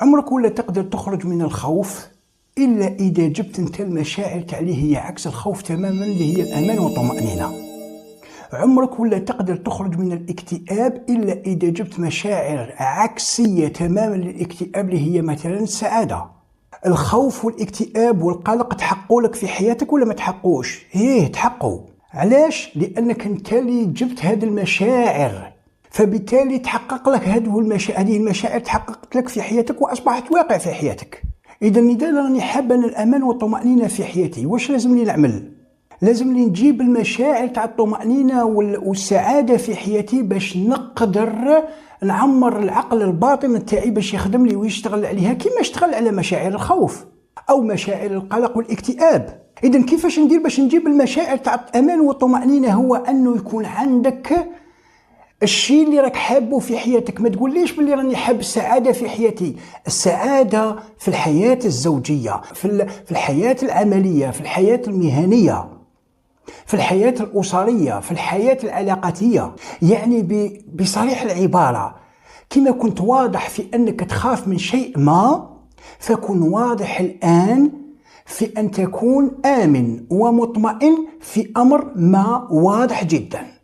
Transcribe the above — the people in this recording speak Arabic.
عمرك ولا تقدر تخرج من الخوف إلا إذا جبت انت المشاعر تاع اللي هي عكس الخوف تماما، اللي هي الأمان والطمأنينة. عمرك ولا تقدر تخرج من الاكتئاب إلا إذا جبت مشاعر عكسية تماما للاكتئاب، اللي هي مثلا السعادة. الخوف والاكتئاب والقلق تحقوا لك في حياتك ولا ما تحقوش؟ تحقوا. علاش؟ لأنك انت اللي جبت هذه المشاعر، فبالتالي تحقق لك هذه المشاعر تحققت لك في حياتك وأصبحت واقع في حياتك. إذا راني حابة الأمان والطمأنينة في حياتي، واش لازم لي نعمل؟ لازم لي نجيب المشاعر تاع الطمأنينة والسعادة في حياتي باش نقدر نعمر العقل الباطن تاعي باش يخدم لي ويشتغل عليها كيما اشتغل على مشاعر الخوف أو مشاعر القلق والاكتئاب. إذا كيفاش ندير باش نجيب المشاعر تاع الأمان والطمأنينة؟ هو أنه يكون عندك الشيء اللي راك حابه في حياتك. ما تقوليش بلي راني حاب السعادة في حياتي. السعادة في الحياة الزوجية، في الحياة العملية، في الحياة المهنية، في الحياة الأسرية، في الحياة العلاقاتية. يعني بصريح العبارة، كما كنت واضح في أنك تخاف من شيء ما، فكن واضح الآن في أن تكون آمن ومطمئن في أمر ما واضح جدا.